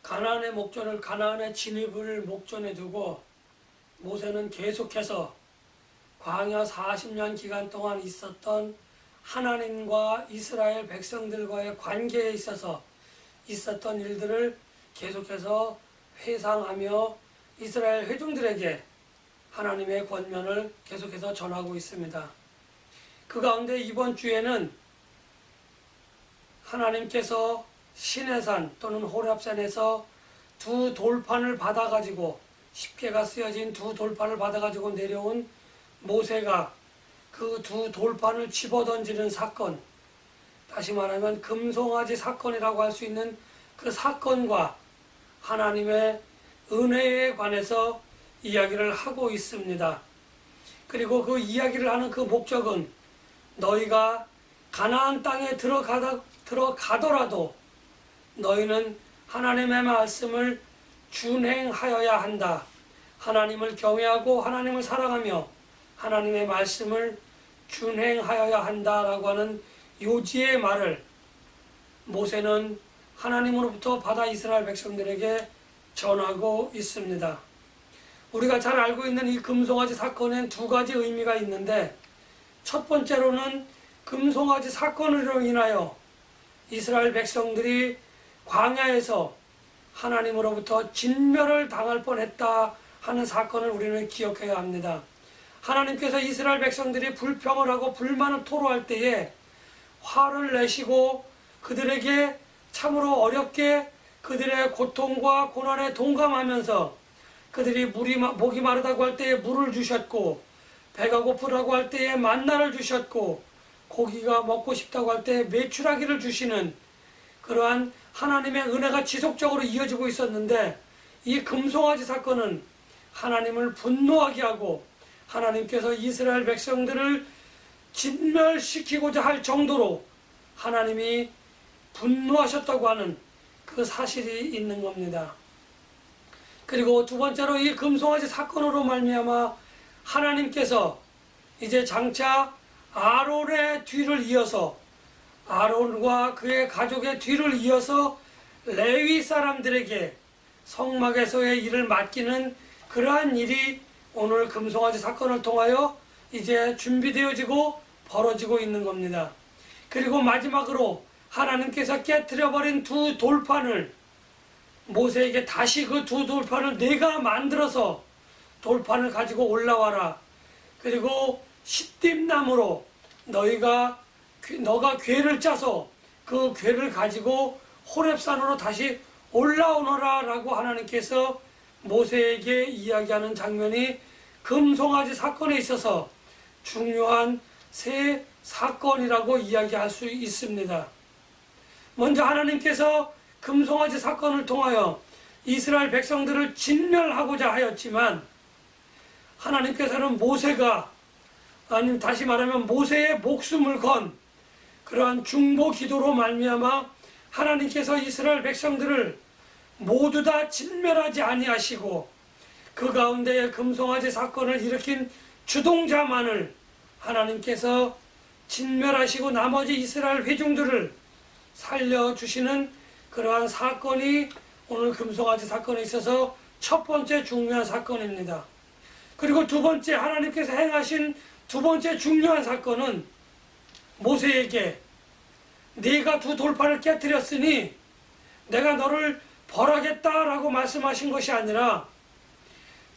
가나안의 진입을 목전에 두고 모세는 계속해서 광야 40년 기간 동안 있었던 하나님과 이스라엘 백성들과의 관계에 있어서 있었던 일들을 계속해서 회상하며 이스라엘 회중들에게 하나님의 권면을 계속해서 전하고 있습니다. 그 가운데 이번 주에는 하나님께서 시내산 또는 호렙산에서 두 돌판을 받아가지고 10개가 쓰여진 두 돌판을 받아가지고 내려온 모세가 그 두 돌판을 집어던지는 사건, 다시 말하면 금송아지 사건이라고 할 수 있는 그 사건과 하나님의 은혜에 관해서 이야기를 하고 있습니다. 그리고 그 이야기를 하는 그 목적은 너희가 가나안 땅에 들어가더라도 너희는 하나님의 말씀을 준행하여야 한다. 하나님을 경외하고 하나님을 사랑하며 하나님의 말씀을 준행하여야 한다라고 하는 요지의 말을 모세는 하나님으로부터 받아 이스라엘 백성들에게 전하고 있습니다. 우리가 잘 알고 있는 이 금송아지 사건엔 두 가지 의미가 있는데, 첫 번째로는 금송아지 사건으로 인하여 이스라엘 백성들이 광야에서 하나님으로부터 진멸을 당할 뻔했다 하는 사건을 우리는 기억해야 합니다. 하나님께서 이스라엘 백성들이 불평을 하고 불만을 토로할 때에 화를 내시고 그들에게 참으로 어렵게 그들의 고통과 고난에 동감하면서 그들이 목이 마르다고 할 때에 물을 주셨고, 배가 고프다고 할 때에 만나를 주셨고, 고기가 먹고 싶다고 할 때에 메추라기를 주시는 그러한 하나님의 은혜가 지속적으로 이어지고 있었는데, 이 금송아지 사건은 하나님을 분노하게 하고 하나님께서 이스라엘 백성들을 진멸시키고자 할 정도로 하나님이 분노하셨다고 하는 그 사실이 있는 겁니다. 그리고 두 번째로 이 금송아지 사건으로 말미암아 하나님께서 이제 장차 아론의 뒤를 이어서, 아론과 그의 가족의 뒤를 이어서 레위 사람들에게 성막에서의 일을 맡기는 그러한 일이 오늘 금송아지 사건을 통하여 이제 준비되어지고 벌어지고 있는 겁니다. 그리고 마지막으로 하나님께서 깨트려버린 두 돌판을 모세에게 다시 그 두 돌판을 내가 만들어서 돌판을 가지고 올라와라. 그리고 시띠나무로 너가 궤를 짜서 그 궤를 가지고 호렙산으로 다시 올라오너라 라고 하나님께서 모세에게 이야기하는 장면이 금송아지 사건에 있어서 중요한 세 사건이라고 이야기할 수 있습니다. 먼저 하나님께서 금송아지 사건을 통하여 이스라엘 백성들을 진멸하고자 하였지만, 하나님께서는 다시 말하면 모세의 목숨을 건 그러한 중보 기도로 말미암아 하나님께서 이스라엘 백성들을 모두 다 진멸하지 아니하시고 그 가운데에 금송아지 사건을 일으킨 주동자만을 하나님께서 진멸하시고 나머지 이스라엘 회중들을 살려주시는 그러한 사건이 오늘 금송아지 사건에 있어서 첫 번째 중요한 사건입니다. 그리고 두 번째, 하나님께서 행하신 두 번째 중요한 사건은 모세에게 네가 두 돌판을 깨뜨렸으니 내가 너를 벌하겠다라고 말씀하신 것이 아니라,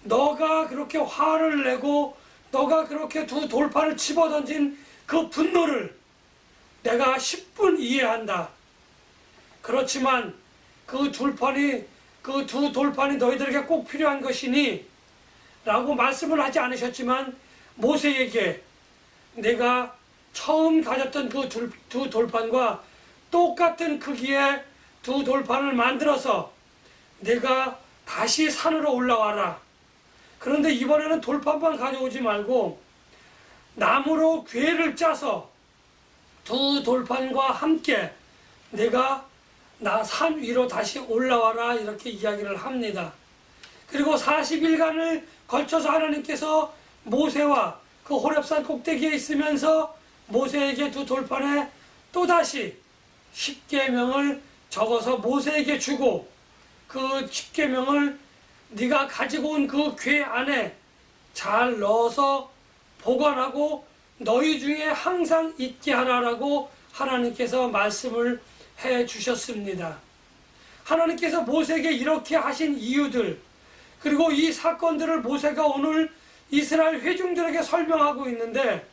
너가 그렇게 화를 내고 너가 그렇게 두 돌판을 집어던진 그 분노를 내가 10분 이해한다. 그렇지만 그 두 돌판이 너희들에게 꼭 필요한 것이니 라고 말씀을 하지 않으셨지만, 모세에게 내가 처음 가졌던 그 두 돌판과 똑같은 크기의 두 돌판을 만들어서 내가 다시 산으로 올라와라. 그런데 이번에는 돌판만 가져오지 말고 나무로 궤를 짜서 두 돌판과 함께 내가 나 산 위로 다시 올라와라, 이렇게 이야기를 합니다. 그리고 40일간을 걸쳐서 하나님께서 모세와 그 호렙산 꼭대기에 있으면서 모세에게 두 돌판에 또다시 10계명을 적어서 모세에게 주고, 그 십계명을 네가 가지고 온 그 궤 안에 잘 넣어서 보관하고 너희 중에 항상 있게 하라라고 하나님께서 말씀을 해 주셨습니다. 하나님께서 모세에게 이렇게 하신 이유들, 그리고 이 사건들을 모세가 오늘 이스라엘 회중들에게 설명하고 있는데,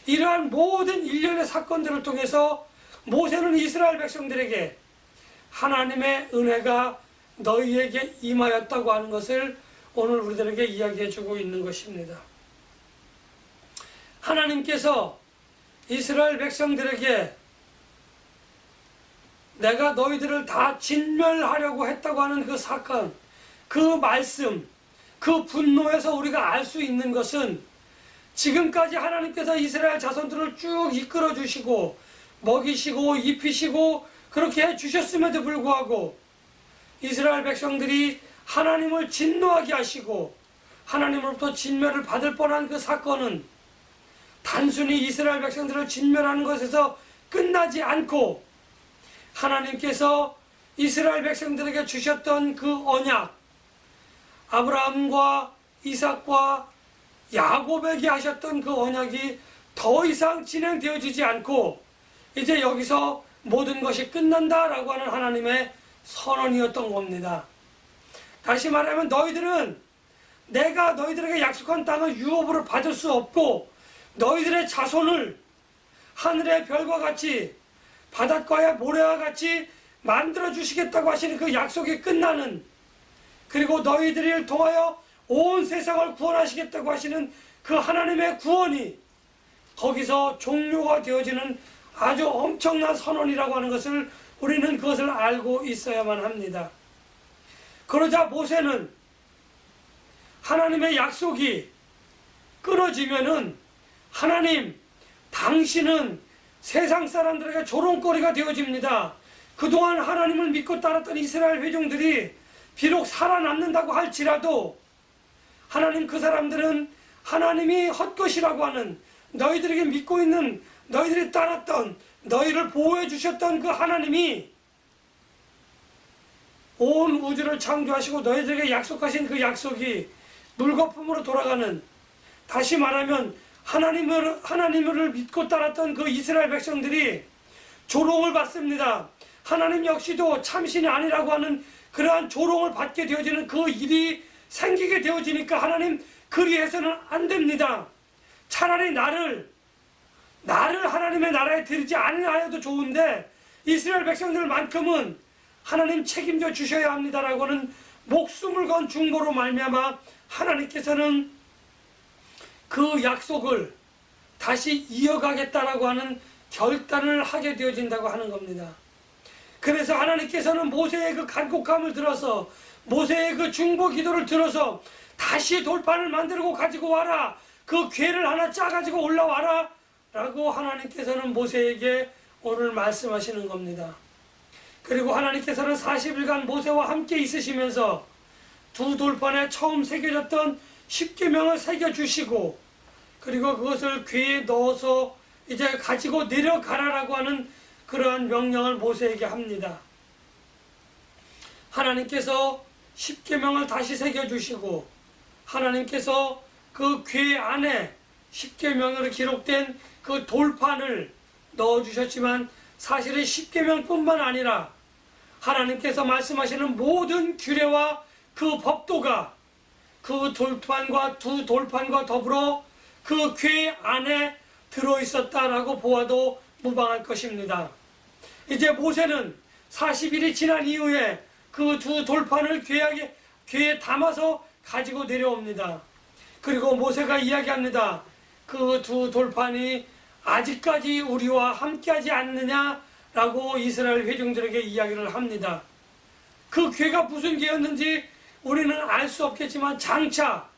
이러한 모든 일련의 사건들을 통해서 모세는 이스라엘 백성들에게 하나님의 은혜가 너희에게 임하였다고 하는 것을 오늘 우리들에게 이야기해 주고 있는 것입니다. 하나님께서 이스라엘 백성들에게 내가 너희들을 다 진멸하려고 했다고 하는 그 사건, 그 말씀, 그 분노에서 우리가 알 수 있는 것은 지금까지 하나님께서 이스라엘 자손들을 쭉 이끌어 주시고 먹이시고 입히시고 그렇게 해 주셨음에도 불구하고 이스라엘 백성들이 하나님을 진노하게 하시고 하나님으로부터 진멸을 받을 뻔한 그 사건은 단순히 이스라엘 백성들을 진멸하는 것에서 끝나지 않고 하나님께서 이스라엘 백성들에게 주셨던 그 언약, 아브라함과 이삭과 야곱에게 하셨던 그 언약이 더 이상 진행되어지지 않고 이제 여기서 모든 것이 끝난다라고 하는 하나님의 선언이었던 겁니다. 다시 말하면 너희들은 내가 너희들에게 약속한 땅을 유업으로 받을 수 없고 너희들의 자손을 하늘의 별과 같이 바닷가의 모래와 같이 만들어 주시겠다고 하시는 그 약속이 끝나는, 그리고 너희들을 통하여 온 세상을 구원하시겠다고 하시는 그 하나님의 구원이 거기서 종료가 되어지는 아주 엄청난 선언이라고 하는 것을 우리는 그것을 알고 있어야만 합니다. 그러자 모세는 하나님의 약속이 끊어지면은 하나님, 당신은 세상 사람들에게 조롱거리가 되어집니다. 그동안 하나님을 믿고 따랐던 이스라엘 회중들이 비록 살아남는다고 할지라도 하나님, 그 사람들은 하나님이 헛것이라고 하는, 너희들에게 믿고 있는, 너희들이 따랐던, 너희를 보호해 주셨던 그 하나님이 온 우주를 창조하시고 너희들에게 약속하신 그 약속이 물거품으로 돌아가는, 다시 말하면 하나님을 믿고 따랐던 그 이스라엘 백성들이 조롱을 받습니다. 하나님 역시도 참신이 아니라고 하는 그러한 조롱을 받게 되어지는 그 일이 생기게 되어지니까 하나님, 그리해서는 안 됩니다. 차라리 나를 하나님의 나라에 들이지 않으려도 좋은데 이스라엘 백성들만큼은 하나님 책임져 주셔야 합니다라고 하는 목숨을 건 중보로 말미암아 하나님께서는 그 약속을 다시 이어가겠다라고 하는 결단을 하게 되어진다고 하는 겁니다. 그래서 하나님께서는 모세의 그 간곡함을 들어서, 모세의 그 중보 기도를 들어서 다시 돌판을 만들고 가지고 와라, 그 궤를 하나 짜가지고 올라와라 라고 하나님께서는 모세에게 오늘 말씀하시는 겁니다. 그리고 하나님께서는 40일간 모세와 함께 있으시면서 두 돌판에 처음 새겨졌던 십계명을 새겨주시고, 그리고 그것을 궤에 넣어서 이제 가지고 내려가라라고 하는 그러한 명령을 모세에게 합니다. 하나님께서 십계명을 다시 새겨주시고 하나님께서 그 궤 안에 십계명으로 기록된 그 돌판을 넣어주셨지만 사실은 십계명뿐만 아니라 하나님께서 말씀하시는 모든 규례와 그 법도가 그 돌판과 두 돌판과 더불어 그 궤 안에 들어있었다라고 보아도 무방할 것입니다. 이제 모세는 40일이 지난 이후에 그 두 돌판을 궤에 담아서 가지고 내려옵니다. 그리고 모세가 이야기합니다. 그 두 돌판이 아직까지 우리와 함께하지 않느냐라고 이스라엘 회중들에게 이야기를 합니다. 그 궤가 무슨 궤였는지 우리는 알 수 없겠지만 장차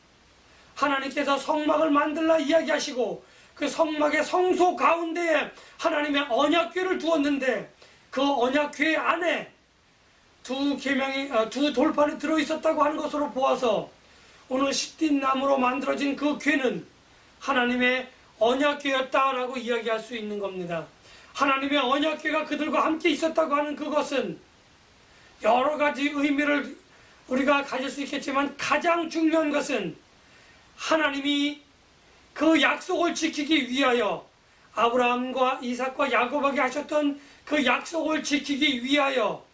하나님께서 성막을 만들라 이야기하시고 그 성막의 성소 가운데에 하나님의 언약궤를 두었는데 그 언약궤 안에 두 돌판이 들어있었다고 하는 것으로 보아서 오늘 시띠나무로 만들어진 그 궤는 하나님의 언약궤였다라고 이야기할 수 있는 겁니다. 하나님의 언약궤가 그들과 함께 있었다고 하는 그것은 여러 가지 의미를 우리가 가질 수 있겠지만 가장 중요한 것은 하나님이 그 약속을 지키기 위하여 아브라함과 이삭과 야곱에게 하셨던 그 약속을 지키기 위하여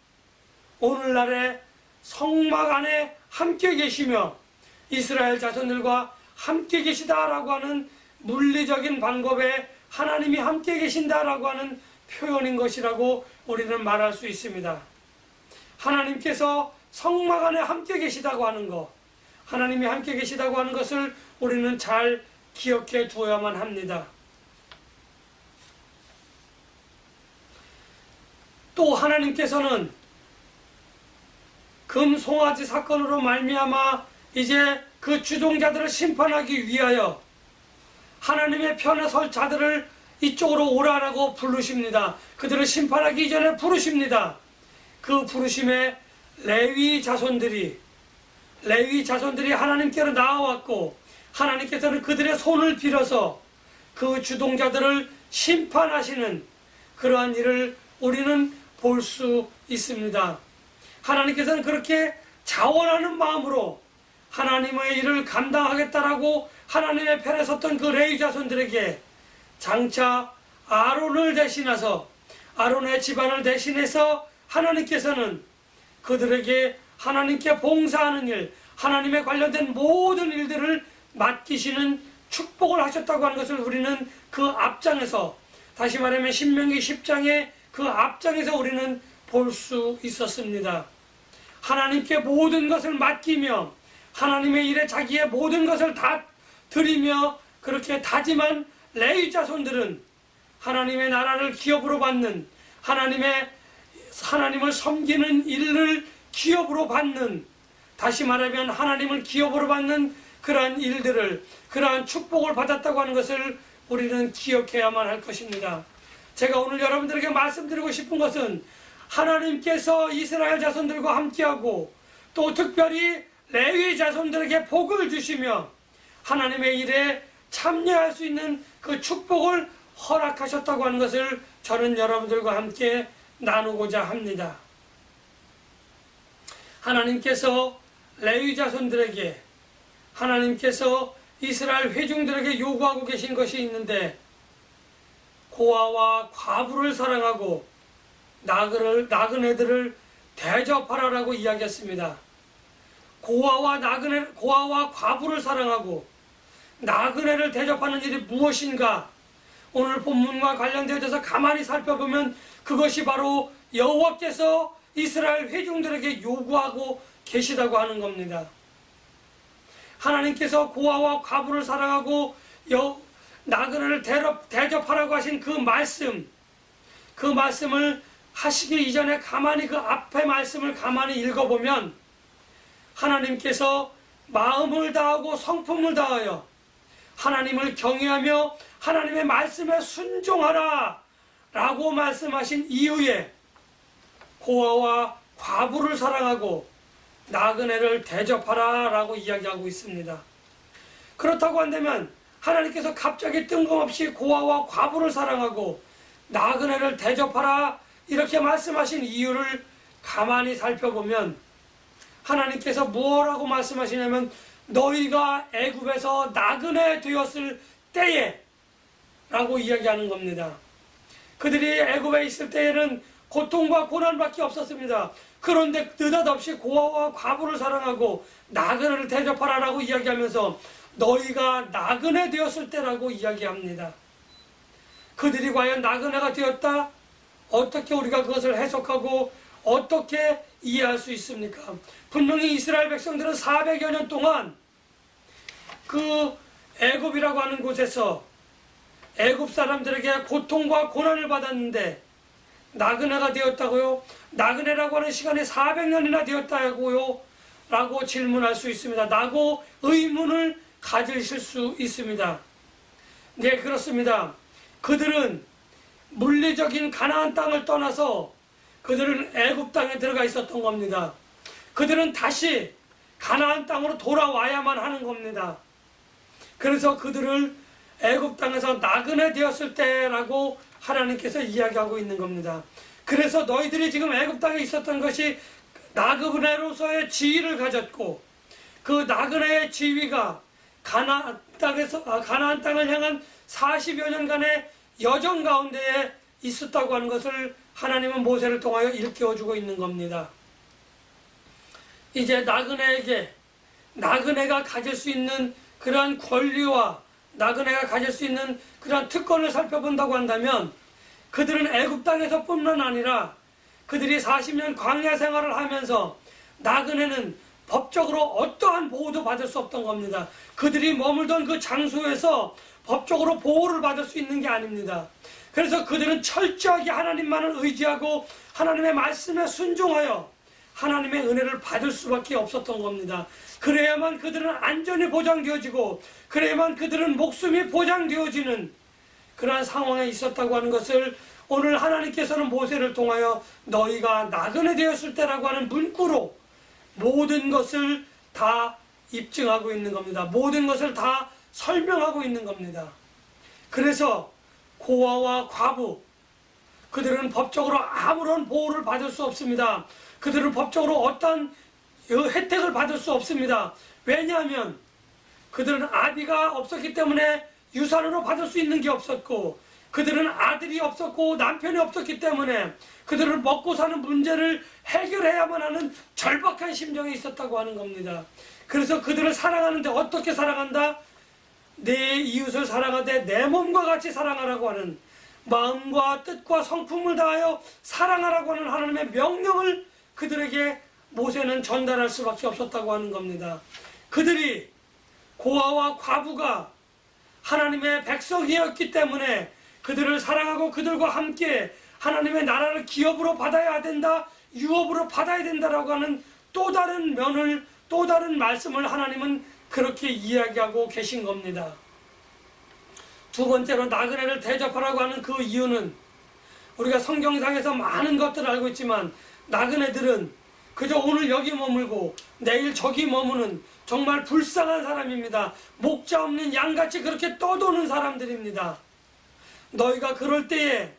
오늘날의 성막 안에 함께 계시며 이스라엘 자손들과 함께 계시다라고 하는 물리적인 방법에 하나님이 함께 계신다라고 하는 표현인 것이라고 우리는 말할 수 있습니다. 하나님께서 성막 안에 함께 계시다고 하는 것, 하나님이 함께 계시다고 하는 것을 우리는 잘 기억해 두어야만 합니다. 또 하나님께서는 금송아지 사건으로 말미암아 이제 그 주동자들을 심판하기 위하여 하나님의 편에 설 자들을 이쪽으로 오라라고 부르십니다. 그들을 심판하기 이전에 부르십니다. 그 부르심에 레위 자손들이 하나님께로 나아왔고 하나님께서는 그들의 손을 빌어서 그 주동자들을 심판하시는 그러한 일을 우리는 볼 수 있습니다. 하나님께서는 그렇게 자원하는 마음으로 하나님의 일을 감당하겠다라고 하나님의 편에 섰던 그 레위 자손들에게 장차 아론을 대신해서 아론의 집안을 대신해서 하나님께서는 그들에게 하나님께 봉사하는 일, 하나님에 관련된 모든 일들을 맡기시는 축복을 하셨다고 하는 것을 우리는 그 앞장에서, 다시 말하면 신명기 10장의 그 앞장에서 우리는 볼 수 있었습니다. 하나님께 모든 것을 맡기며 하나님의 일에 자기의 모든 것을 다 드리며 그렇게 다짐한 레위 자손들은 하나님의 나라를 기업으로 받는, 하나님을 섬기는 일을 기업으로 받는, 다시 말하면 하나님을 기업으로 받는 그러한 일들을, 그러한 축복을 받았다고 하는 것을 우리는 기억해야만 할 것입니다. 제가 오늘 여러분들에게 말씀드리고 싶은 것은 하나님께서 이스라엘 자손들과 함께하고 또 특별히 레위 자손들에게 복을 주시며 하나님의 일에 참여할 수 있는 그 축복을 허락하셨다고 하는 것을 저는 여러분들과 함께 나누고자 합니다. 하나님께서 레위 자손들에게, 하나님께서 이스라엘 회중들에게 요구하고 계신 것이 있는데, 고아와 과부를 사랑하고 나그네들을 대접하라라고 이야기했습니다. 고아와 과부를 사랑하고 나그네를 대접하는 일이 무엇인가? 오늘 본문과 관련되어서 가만히 살펴보면 그것이 바로 여호와께서 이스라엘 회중들에게 요구하고 계시다고 하는 겁니다. 하나님께서 고아와 과부를 사랑하고 나그네를 대접하라고 하신 그 말씀을 하시기 이전에 가만히 그 앞에 말씀을 가만히 읽어보면 하나님께서 마음을 다하고 성품을 다하여 하나님을 경외하며 하나님의 말씀에 순종하라 라고 말씀하신 이후에 고아와 과부를 사랑하고 나그네를 대접하라 라고 이야기하고 있습니다. 그렇다고 한다면 하나님께서 갑자기 뜬금없이 고아와 과부를 사랑하고 나그네를 대접하라 이렇게 말씀하신 이유를 가만히 살펴보면 하나님께서 무엇라고 말씀하시냐면 너희가 애굽에서 나그네 되었을 때에 라고 이야기하는 겁니다. 그들이 애굽에 있을 때에는 고통과 고난밖에 없었습니다. 그런데 느닷없이 고아와 과부를 사랑하고 나그네를 대접하라 라고 이야기하면서 너희가 나그네 되었을 때라고 이야기합니다. 그들이 과연 나그네가 되었다? 어떻게 우리가 그것을 해석하고 어떻게 이해할 수 있습니까? 분명히 이스라엘 백성들은 400여 년 동안 그 애굽이라고 하는 곳에서 애굽 사람들에게 고통과 고난을 받았는데 나그네가 되었다고요? 나그네라고 하는 시간이 400년이나 되었다고요? 라고 질문할 수 있습니다. 라고 의문을 가지실 수 있습니다. 네, 그렇습니다. 그들은 물리적인 가나안 땅을 떠나서 그들은 애굽 땅에 들어가 있었던 겁니다. 그들은 다시 가나안 땅으로 돌아와야만 하는 겁니다. 그래서 그들을 애굽 땅에서 나그네 되었을 때라고 하나님께서 이야기하고 있는 겁니다. 그래서 너희들이 지금 애굽 땅에 있었던 것이 나그네로서의 지위를 가졌고 그 나그네의 지위가 가나안 땅을 향한 40여 년간의 여정 가운데에 있었다고 하는 것을 하나님은 모세를 통하여 일깨워주고 있는 겁니다. 이제 나그네가 가질 수 있는 그러한 권리와 나그네가 가질 수 있는 그러한 특권을 살펴본다고 한다면 그들은 애굽 땅에서 뿐만 아니라 그들이 40년 광야 생활을 하면서 나그네는 법적으로 어떠한 보호도 받을 수 없던 겁니다. 그들이 머물던 그 장소에서 법적으로 보호를 받을 수 있는 게 아닙니다. 그래서 그들은 철저하게 하나님만을 의지하고 하나님의 말씀에 순종하여 하나님의 은혜를 받을 수밖에 없었던 겁니다. 그래야만 그들은 안전이 보장되어지고 그래야만 그들은 목숨이 보장되어지는 그러한 상황에 있었다고 하는 것을 오늘 하나님께서는 모세를 통하여 너희가 나그네 되었을 때라고 하는 문구로 모든 것을 다 입증하고 있는 겁니다. 모든 것을 다 설명하고 있는 겁니다. 그래서 고아와 과부 그들은 법적으로 아무런 보호를 받을 수 없습니다. 그들은 법적으로 어떤 혜택을 받을 수 없습니다. 왜냐하면 그들은 아비가 없었기 때문에 유산으로 받을 수 있는 게 없었고 그들은 아들이 없었고 남편이 없었기 때문에 그들은 먹고 사는 문제를 해결해야만 하는 절박한 심정이 있었다고 하는 겁니다. 그래서 그들을 사랑하는데 어떻게 사랑한다? 내 이웃을 사랑하되 내 몸과 같이 사랑하라고 하는 마음과 뜻과 성품을 다하여 사랑하라고 하는 하나님의 명령을 그들에게 모세는 전달할 수밖에 없었다고 하는 겁니다. 그들이 고아와 과부가 하나님의 백성이었기 때문에 그들을 사랑하고 그들과 함께 하나님의 나라를 기업으로 받아야 된다, 유업으로 받아야 된다라고 하는 또 다른 면을, 또 다른 말씀을 하나님은 그렇게 이야기하고 계신 겁니다. 두 번째로 나그네를 대접하라고 하는 그 이유는 우리가 성경상에서 많은 것들을 알고 있지만 나그네들은 그저 오늘 여기 머물고 내일 저기 머무는 정말 불쌍한 사람입니다. 목자 없는 양같이 그렇게 떠도는 사람들입니다. 너희가 그럴 때에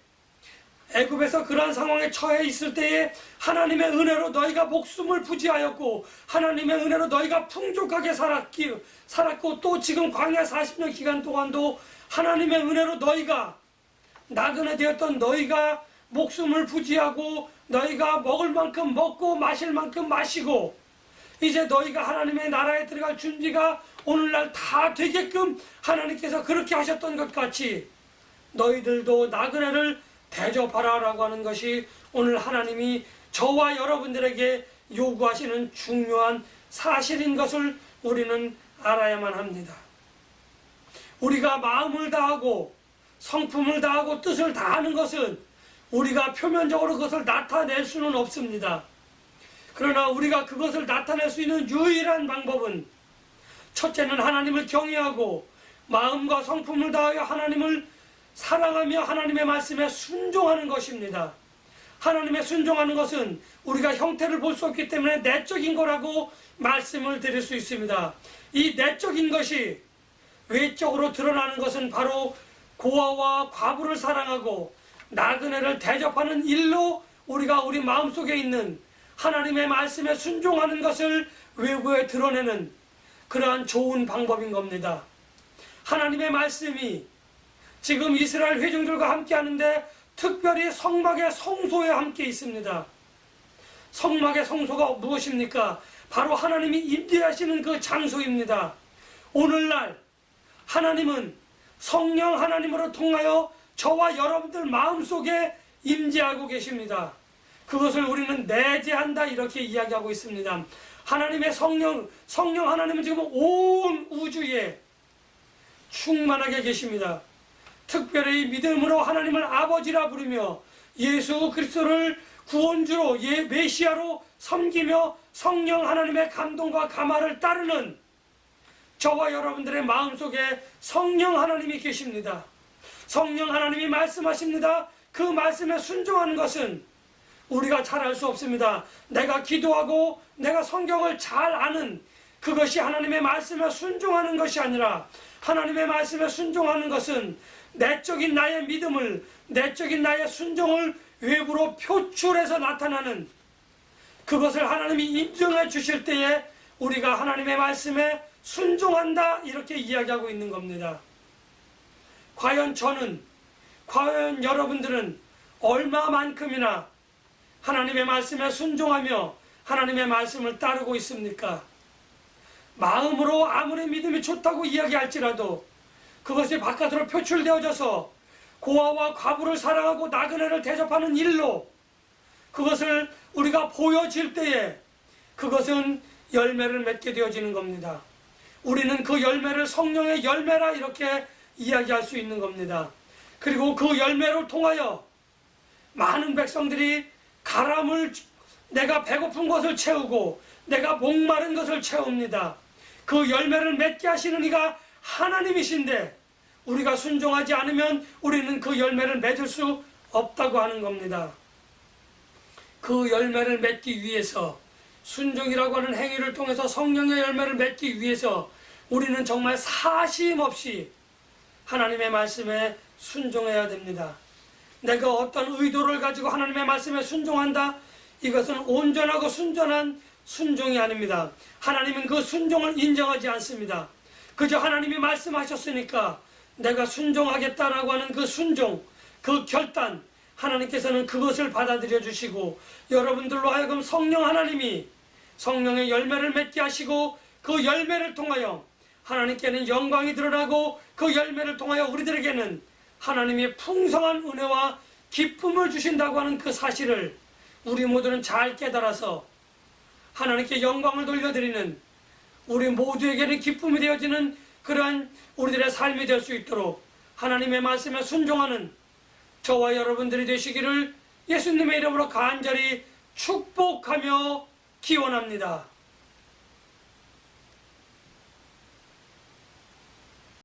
애굽에서 그러한 상황에 처해 있을 때에 하나님의 은혜로 너희가 목숨을 부지하였고 하나님의 은혜로 너희가 풍족하게 살았고 또 지금 광야 40년 기간 동안도 하나님의 은혜로 너희가 나그네 되었던 너희가 목숨을 부지하고 너희가 먹을 만큼 먹고 마실 만큼 마시고 이제 너희가 하나님의 나라에 들어갈 준비가 오늘날 다 되게끔 하나님께서 그렇게 하셨던 것 같이 너희들도 나그네를 대접하라 라고 하는 것이 오늘 하나님이 저와 여러분들에게 요구하시는 중요한 사실인 것을 우리는 알아야만 합니다. 우리가 마음을 다하고 성품을 다하고 뜻을 다하는 것은 우리가 표면적으로 그것을 나타낼 수는 없습니다. 그러나 우리가 그것을 나타낼 수 있는 유일한 방법은 첫째는 하나님을 경외하고 마음과 성품을 다하여 하나님을 사랑하며 하나님의 말씀에 순종하는 것입니다. 하나님의 순종하는 것은 우리가 형태를 볼 수 없기 때문에 내적인 거라고 말씀을 드릴 수 있습니다. 이 내적인 것이 외적으로 드러나는 것은 바로 고아와 과부를 사랑하고 나그네를 대접하는 일로 우리가 우리 마음속에 있는 하나님의 말씀에 순종하는 것을 외부에 드러내는 그러한 좋은 방법인 겁니다. 하나님의 말씀이 지금 이스라엘 회중들과 함께 하는데 특별히 성막의 성소에 함께 있습니다. 성막의 성소가 무엇입니까? 바로 하나님이 임재하시는 그 장소입니다. 오늘날 하나님은 성령 하나님으로 통하여 저와 여러분들 마음속에 임재하고 계십니다. 그것을 우리는 내재한다 이렇게 이야기하고 있습니다. 하나님의 성령 하나님은 지금 온 우주에 충만하게 계십니다. 특별히 믿음으로 하나님을 아버지라 부르며 예수 그리스도를 구원주로 메시아로 섬기며 성령 하나님의 감동과 감화를 따르는 저와 여러분들의 마음속에 성령 하나님이 계십니다. 성령 하나님이 말씀하십니다. 그 말씀에 순종하는 것은 우리가 잘 알 수 없습니다. 내가 기도하고 내가 성경을 잘 아는 그것이 하나님의 말씀에 순종하는 것이 아니라 하나님의 말씀에 순종하는 것은 내적인 나의 믿음을 내적인 나의 순종을 외부로 표출해서 나타나는 그것을 하나님이 인정해 주실 때에 우리가 하나님의 말씀에 순종한다, 이렇게 이야기하고 있는 겁니다. 과연 여러분들은 얼마만큼이나 하나님의 말씀에 순종하며 하나님의 말씀을 따르고 있습니까? 마음으로 아무리 믿음이 좋다고 이야기할지라도 그것이 바깥으로 표출되어져서 고아와 과부를 사랑하고 나그네를 대접하는 일로 그것을 우리가 보여질 때에 그것은 열매를 맺게 되어지는 겁니다. 우리는 그 열매를 성령의 열매라 이렇게 이야기할 수 있는 겁니다. 그리고 그 열매를 통하여 많은 백성들이 내가 배고픈 것을 채우고 내가 목마른 것을 채웁니다. 그 열매를 맺게 하시는 이가 하나님이신데 우리가 순종하지 않으면 우리는 그 열매를 맺을 수 없다고 하는 겁니다. 그 열매를 맺기 위해서, 순종이라고 하는 행위를 통해서 성령의 열매를 맺기 위해서 우리는 정말 사심 없이 하나님의 말씀에 순종해야 됩니다. 내가 어떤 의도를 가지고 하나님의 말씀에 순종한다, 이것은 온전하고 순전한 순종이 아닙니다. 하나님은 그 순종을 인정하지 않습니다. 그저 하나님이 말씀하셨으니까 내가 순종하겠다라고 하는 그 순종, 그 결단, 하나님께서는 그것을 받아들여 주시고 여러분들로 하여금 성령 하나님이 성령의 열매를 맺게 하시고 그 열매를 통하여 하나님께는 영광이 드러나고 그 열매를 통하여 우리들에게는 하나님의 풍성한 은혜와 기쁨을 주신다고 하는 그 사실을 우리 모두는 잘 깨달아서 하나님께 영광을 돌려드리는, 우리 모두에게는 기쁨이 되어지는 그러한 우리들의 삶이 될 수 있도록 하나님의 말씀에 순종하는 저와 여러분들이 되시기를 예수님의 이름으로 간절히 축복하며 기원합니다.